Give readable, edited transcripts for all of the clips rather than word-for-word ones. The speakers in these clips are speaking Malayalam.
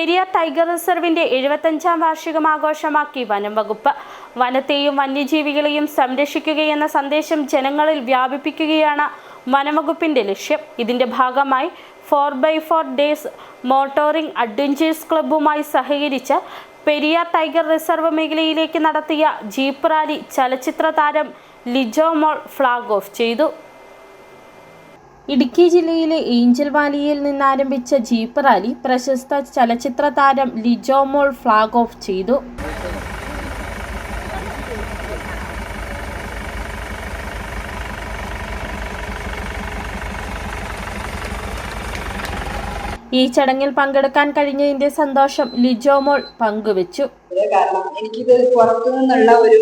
പെരിയാർ ടൈഗർ റിസർവിന്റെ 75ാം വാർഷികം ആഘോഷമാക്കി വനം വകുപ്പ്. വനത്തെയും വന്യജീവികളെയും സംരക്ഷിക്കുകയെന്ന സന്ദേശം ജനങ്ങളിൽ വ്യാപിപ്പിക്കുകയാണ് വനംവകുപ്പിന്റെ ലക്ഷ്യം. ഇതിന്റെ ഭാഗമായി 4x4 ഡേയ്സ് മോട്ടോറിംഗ് അഡ്വഞ്ചേഴ്സ് ക്ലബ്ബുമായി സഹകരിച്ച് പെരിയാർ ടൈഗർ റിസർവ് മേഖലയിലേക്ക് നടത്തിയ ജീപ്പ് റാലി ചലച്ചിത്ര താരം ലിജോ മോൾ ഫ്ലാഗ് ഓഫ് ചെയ്തു. ഇടുക്കി ജില്ലയിലെ ഏഞ്ചൽ വാലിയിൽ നിന്നാരംഭിച്ച ജീപ്പ് റാലി പ്രശസ്ത ചലച്ചിത്ര താരം ലിജോ മോൾ ഫ്ലാഗ് ഓഫ് ചെയ്തു. ഈ ചടങ്ങിൽ പങ്കെടുക്കാൻ കഴിഞ്ഞതിന്റെ സന്തോഷം ലിജോ മോൾ പങ്കുവച്ചു. കാരണം എനിക്കിത് പുറത്തു നിന്നുള്ള ഒരു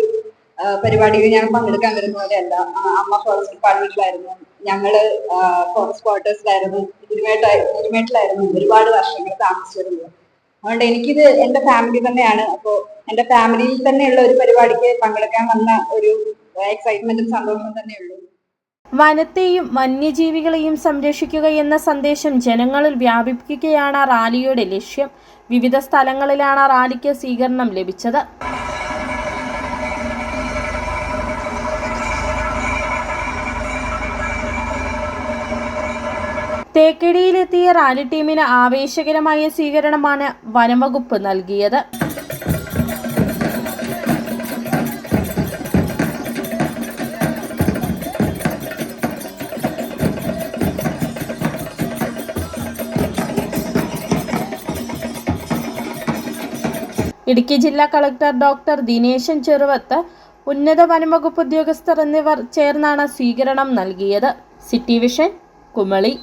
പരിപാടിയിൽ ഞാൻ പങ്കെടുക്കാൻ വരുന്ന പോലെയല്ല. അമ്മ ഫോറസ്റ്റ് ഡിപ്പാർട്ട്മെന്റിലായിരുന്നു, ഞങ്ങള് ഫോറസ്റ്റ് ക്വാർട്ടേഴ്സിലായിരുന്നു, തിരുമേട്ടിലായിരുന്നു ഒരുപാട് വർഷങ്ങൾ താമസിച്ചിരുന്നത്. അതുകൊണ്ട് എനിക്കിത് എന്റെ ഫാമിലി തന്നെയാണ്. അപ്പോൾ എന്റെ ഫാമിലിയിൽ തന്നെയുള്ള ഒരു പരിപാടിക്ക് പങ്കെടുക്കാൻ വന്ന ഒരു എക്സൈറ്റ്മെന്റും സന്തോഷവും തന്നെയുള്ളൂ. വനത്തെയും വന്യജീവികളെയും സംരക്ഷിക്കുക എന്ന സന്ദേശം ജനങ്ങളിൽ വ്യാപിപ്പിക്കുകയാണ് റാലിയുടെ ലക്ഷ്യം. വിവിധ സ്ഥലങ്ങളിലാണ് റാലിക്ക് സ്വീകരണം ലഭിച്ചത്. തേക്കടിയിലെത്തിയ റാലി ടീമിന് ആവേശകരമായ സ്വീകരണമാണ് വനംവകുപ്പ് നൽകിയത്. ഇടുക്കി ജില്ലാ കളക്ടർ ഡോക്ടർ ദിനേശൻ ചെറുവത്ത്, ഉന്നത വനംവകുപ്പ് ഉദ്യോഗസ്ഥർ എന്നിവർ ചേർന്നാണ് സ്വീകരണം നൽകിയത്. City vision, Kumily.